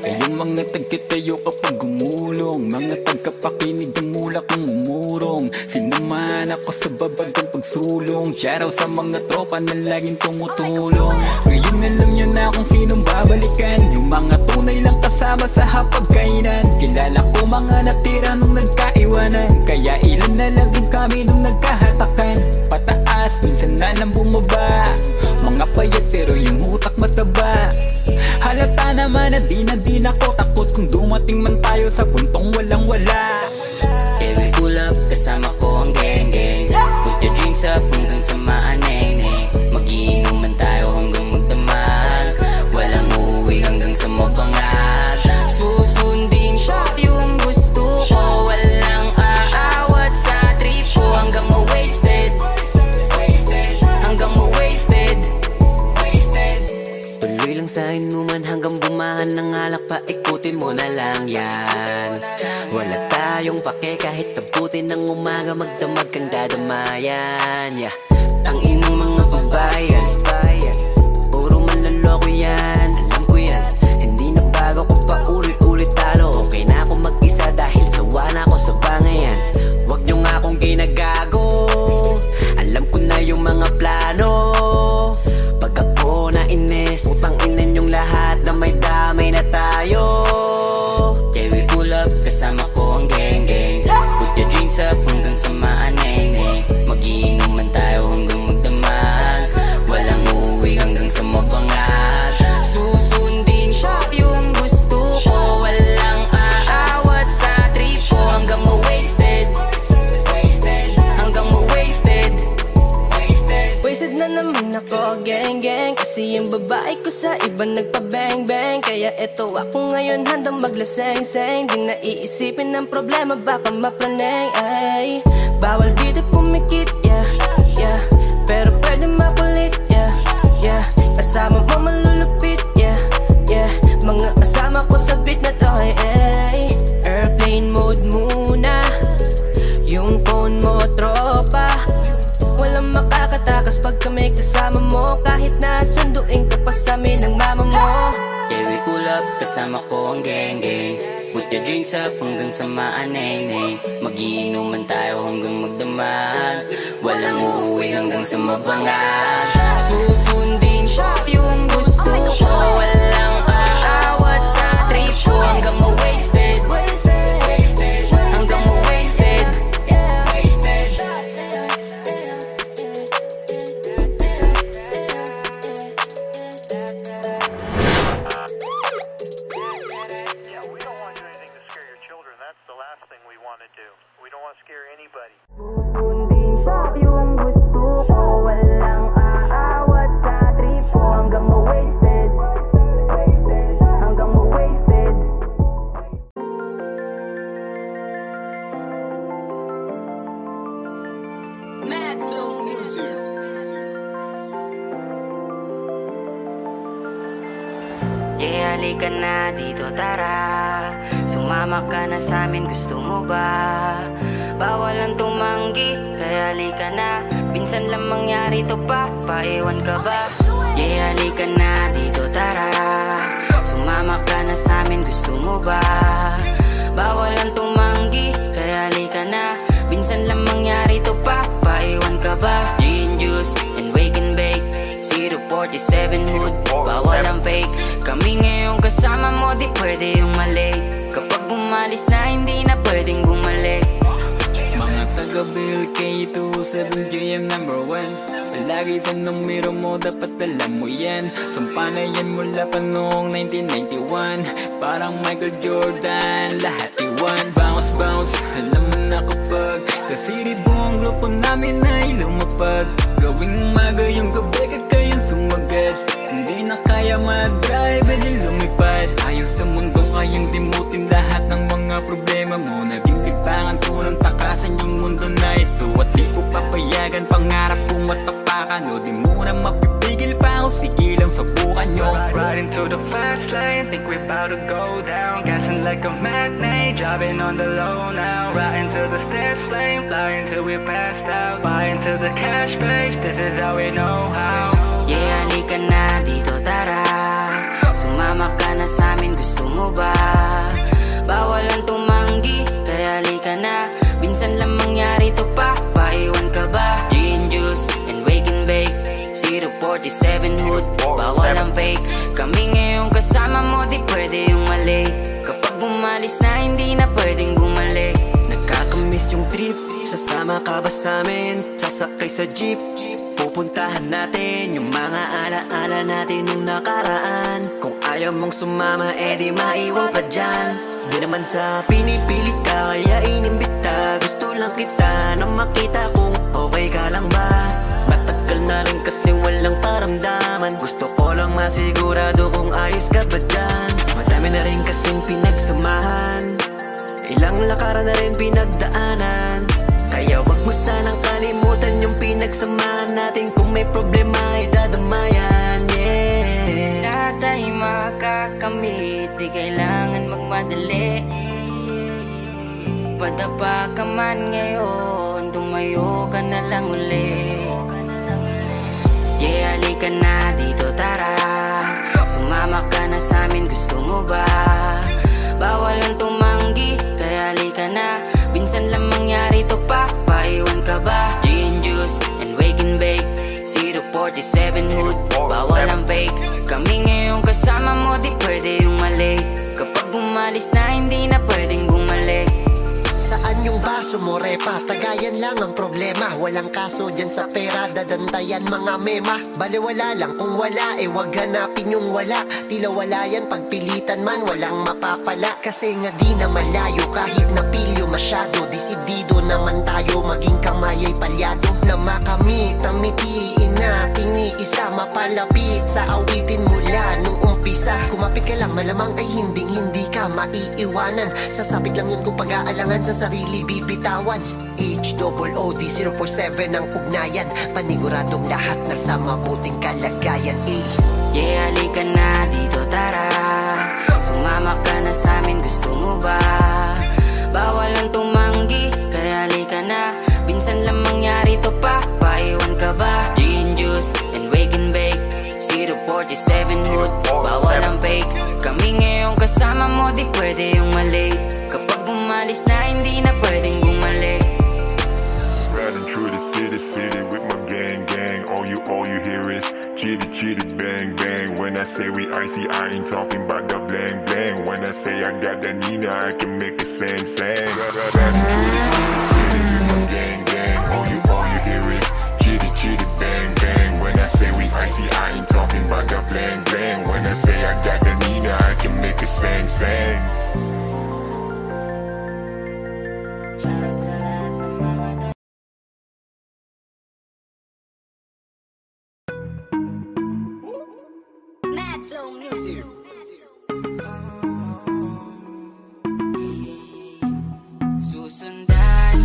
Kayong mga tagkatayo kapag gumulong, mga tagapakinig ang mula kong umurong. Sinamahan ako sa babagang pagsulong. Shoutout sa mga tropa na laging tumutulong. Ngayon alam nyo na kung sinong babalikan. Yung mga tunay lang kasama sa hapagkainan. Kilala ko mga natira nung nagkaiwanan. Kaya ilan na lang din kami nung nagkahatakan. Pataas, minsan na lang bumaba. Mga payat pero yung utak mataba. Halata naman na di ako takot kung dumating man tayo sa puntong walang wala. Yeah, we pull up, kasama ko ang gang-gang. Put your drinks up hanggang sa maaneng-neng. Magiinuman tayo hanggang magdamag. Walang uuwi hanggang sa mabangat. Susundin siya yung gusto ko. Walang aawat sa trip ko. Hanggang ma-wasted. Hanggang ma-wasted. Tuloy lang sa inuman hanggang bumahan ng alak pa. Ikutin mo na lang yan. Wala tayong pake kahit tabutin ng umaga. Magdamag kang dadamayan. Yeah. Ang inang mga babayan, puro manloloko yan. Alam ko yan, hindi na bago ko pa ulit-ulit talo. Okay na ako mag-isa dahil sawa na ako sa bangayan. Huwag nyo nga akong ginagago. Alam ko na yung mga plano. Pag ako na inis, utang inin yung lahat na may damay na tayo. Yeah, we pull up, kasama ko ang gang-gang. Put your drinks up hanggang sa maaneng-neng. Magiinuman tayo hanggang magdamag. Walang uuwi hanggang sa mabangat. Susundin siya yung gusto ko. Walang aawat sa trip ko. Hanggang ma-wasted. Hanggang ma-wasted. Wasted na naman ako, gang-gang. Kasi yung babae ko sa iba nagpa-bang-bang. Kaya eto ako ngayon handang maglaseng-seng. Di na iisipin ng problema, baka maplaneng. Ay, bawal dito pumikit, yeah, yeah. Pero pwede makulit, yeah, yeah. Kasama mo malulupit, yeah, yeah. Mga kasama ko sa beat na to, ay. Airplane mode muna. Yung phone mo, tropa. Walang makakatakas pag kami kasama mo. Kahit na sunduin ka pa sa amin ng mama mo. Yeah, we pull up, kasama ko ang gang-gang. Put your drinks up hanggang sa maaneng-neng. Magiinuman tayo hanggang magdamag. Walang uuwi hanggang sa mabangat. Susundin siya yung gusto ko. Walang aawat sa trip ko. Hanggang ma-wasted. Hanggang ma-wasted. We don't want to scare anybody. Susundin siya yung gusto ko, walang aawat sa trip ko, hanggang ma-wasted, hanggang ma-wasted. Mad Flow Music. Yeah, halika na dito, tara. Sumama ka na sa amin, gusto mo ba? Bawal ang tumanggi, kaya halika na. Minsan lang mangyari to pa, paiwan ka ba? Yeah, halika na dito, tara. Sumama ka na sa amin, gusto mo ba? Bawal ang tumanggi, kaya halika na. Minsan lang mangyari to pa, paiwan ka ba? Gin juice and wake and bake, 047 hood, bawal ang fake. Kami ngayon kasama mo, di pwede yung mali. Kapag umalis na, hindi na pwedeng bumalik. Mga taga-Bill K27JM #1, palagi sa numero mo, dapat alam mo yan. Sumpa na yan mula pa noong 1991, parang Michael Jordan, lahat iwan. Bounce, bounce, alam mo na kapag sa city buong grupo namin ay lumapag. Gawing umaga yung gabi, kakayang sumagat. Hindi na kaya mag-drive, edi lumipad. Ayos sa mundo, kayang dimutin lahat ng mga problema mo. Naging libangan ko ng takasan yung mundo na ito. At di ko papayagan, pangarap kong matapakan. O di mo na mapipigil pa, o sige lang subukan nyo. Riding to the fast lane, think we about to go down. Gassing like a matinee, driving on the low now. Riding to the stairs flame, flying till we passed out. Buying to the cash base, this is how we know how. Yeah, halika na dito, tara. Sumama ka na sa amin, gusto mo ba? Bawal ang tumanggi, kaya halika na. Minsan lang mangyari to pa, paiwan ka ba? Gin juice and wake and bake, 047 hood, bawal ang fake. Kami ngayon kasama mo, di pwede yung mali. Kapag umalis na, hindi na pwedeng bumalik. Nakakamiss yung trip, sasama ka ba sa amin? Sasakay sa jeep, pupuntahan natin yung mga alaala natin nung nakaraan. Kung ayaw mong sumama, edi maiwan pa dyan. Di naman sa pinipilit ka, kaya inimbita. Gusto lang kita na makita kung okay ka lang ba. Matagal na rin kasi walang paramdaman. Gusto ko lang masigurado kung ayos ka ba dyan. Madami na rin kasing pinagsamahan, ilang lakaran na rin pinagdaanan. Kaya wag mo sanang kalimutan yung pinagsamahan natin. Kung may problema ay dadamayan, yeah. Lahat ay makakamit, di kailangan magmadali. Padapa ka man ngayon, tumayo ka na lang uli. Yeah, halika na dito, tara. Sumama ka na sa amin, gusto mo ba? Bawal ang tumanggi, kaya halika na. Minsan lang mangyari to pa, paiwan ka ba? Gin juice and wake and bake, 047 hood, bawal ang fake. Kami ngayon kasama mo, di pwede yung mali. Kapag umalis na, hindi na pwedeng bumalik. Saan yung baso mo, repa? Tagayan lang ang problema. Walang kaso dyan sa pera, dadantayan mga mema. Baliwala lang kung wala, wag hanapin yung wala. Tila wala yan, pagpilitan man, walang mapapala. Kasi nga di na malayo, kahit napilyo masyado. Desidido naman tayo, maging kamay ay palyado. Na makamit, tamitiin natin iisa. Mapalapit sa awitin mula nung umpisa. Kumapit ka lang, malamang ay hindi ka maiiwanan. Sasabit lang yun kung pag-aalangan, sa sarili bibitawan. HOOD 047 ang ugnayan. Paniguradong lahat nasa mabuting kalagayan, Yeah, halika na dito, tara. Sumama ka na sa amin, gusto mo ba? Bawal ang tumanggi, kaya halika na. Minsan lang mangyari to pa, paiwan ka ba? Gin juice and wake and bake, 047 hood, bawal ang fake. Kami ngayon kasama mo, di pwede yung mali. Kapag umalis na, hindi na pwedeng bumalik. Riding through the city with my gang. All you hear is chitty bang bang. When I say we icy, I ain't talking about the blang blang. When I say I got that Nina, I can make it sing. Riding through the city with my gang. All you hear is chitty bang bang. When I say we icy, I ain't talking about the blang blang. When I say I got that Nina, I can make it sing.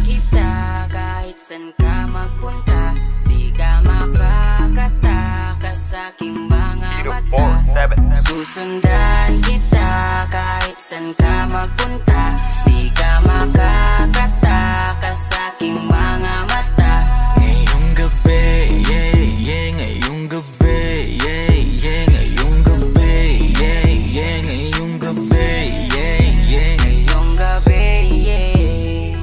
kita kahit san ka magpunta. Di ka makakatakas sa aking mga mata. Susundan kita kahit san ka magpunta. Di ka makakatakas sa aking mga mata. Ngayong gabi, yeah, yeah. Ngayong gabi, yeah, yeah. Ngayong gabi, yeah, yeah. Ngayong gabi, yeah, yeah. Ngayong gabi, yeah.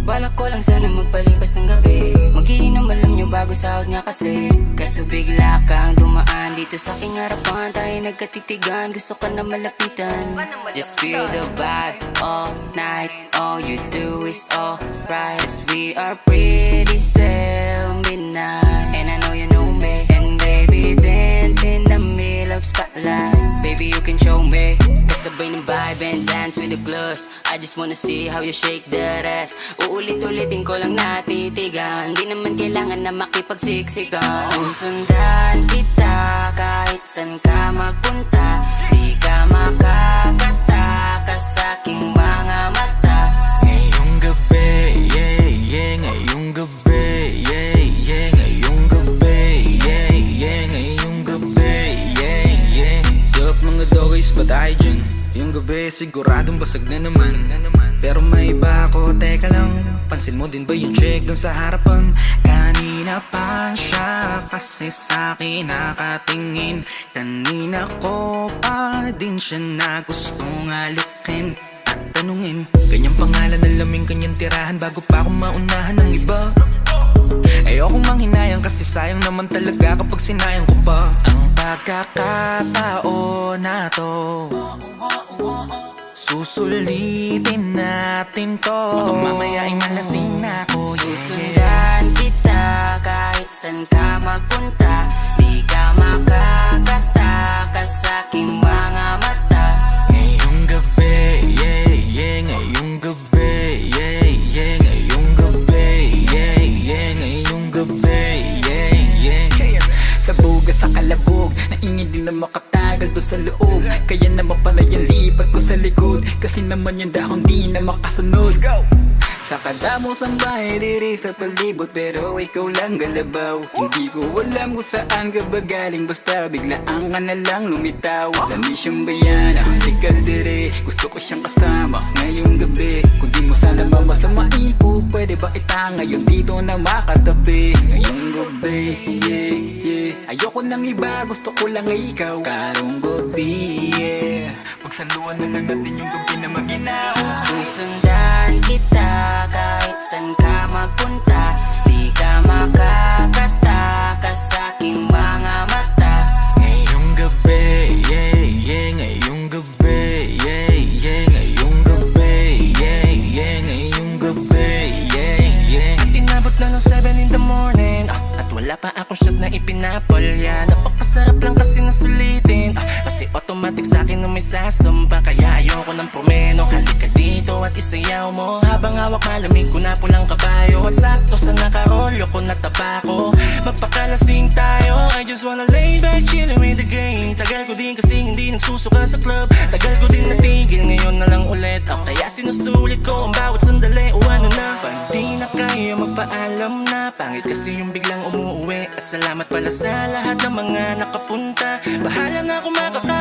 Balak ko lang sana magpalipas ng gabi. Mag-iinom alam nyo bago sahod nga kasi. Kaso bigla kang dumaan dito sa aking harapan. Tayo nagkatitigan, gusto ka na malapitan. Just feel the vibe all night. All you do is alright. Cause we are pretty still midnight. And I know you know me. And baby dance in the middle of spotlight. Baby you can show me. Kasabay ng vibe and dance with the gloss. I just wanna see how you shake that ass. Uulit-ulitin ko lang natitigan. Di naman kailangan na makipagsiksikan. Susundan kita kahit san ka magpunta. Di ka makakatakas sa aking mga mata. Ngayong gabi, yeah, yeah. Ngayong gabi, yeah, yeah. Ngayong gabi, yeah, yeah. Ngayong gabi, yeah, yeah. Sup mga doggies, ba tayo dyan? Yung gabi siguradong basag na naman. Pero may iba ako, teka lang. Pansin mo din ba yung chick dun sa harapan? Kanina pa siya kasi sa'kin nakatingin. Kanina ko pa din siya na gustong alikin at tanungin. Kanyang pangalan, alamin kanyang tirahan bago pa ako maunahan ng iba. Ayokong manghinayang kasi sayang naman talaga kapag sinayang ko pa ang pagkakataon na to. Susulitin natin to. Baka mamaya ay malasing na ako, yeah. Susundan kita kahit san ka magpunta. Di ka makakatakas sa aking mga mata. Ngayong gabi, yeah, yeah. Ngayong gabi, yeah, yeah. Ngayong gabi, yeah, yeah. Ngayong gabi, yeah, yeah. Sa bugas sa kalabog, naingin din na makatagal doon sa loob. Kaya naman pala yung lipat ko sa likod. Kasi naman yung dahon di na makasunod. Sa kadamo sa bahay, diri sa palibot. Pero ikaw lang galabaw. Hindi ko alam kung saan ka ba galing. Basta biglaan ka na lang lumitaw. Lami siyang bayan, si Kaldere. Gusto ko siyang kasama ngayong gabi. Kung di mo sana mamasamain ko, pwede ba kita ngayon dito na makatabi? Ngayong gabi, yeah, yeah. Ayoko ng iba, gusto ko lang ikaw. Karong gabi, yeah. Pagsaluan na lang natin yung gabi na maginaw. Susundan kita kahit san ka magpunta. Di ka makakatakas sa aking mga mata. Ngayong gabi, yeah, yeah. Ngayong gabi, yeah, yeah. Ngayong gabi, yeah, yeah. Ngayong gabi, yeah, yeah. At inabot na ng 7 in the morning, at wala pa akong shot na ipinapalya. Napakasarap lang kasi nasulitin, kasi automatic sa'kin na may sasamba. Kaya ayoko ng promeno. Halika dito at isayaw mo. Habang hawak malamig ko na pulang kabayo. At sakto sa nakarolyo ko na tabako. Magpakalasing tayo. I just wanna lay back chillin' with the game. Tagal ko din kasi hindi nagsusuka sa club. Tagal ko din natigil, ngayon na lang ulit. Kaya sinusulit ko ang bawat sandali o ano na. Pag di na kayo magpaalam na. Pangit kasi yung biglang umuwi. At salamat pala sa lahat ng mga nakapunta. Bahala na kung makaka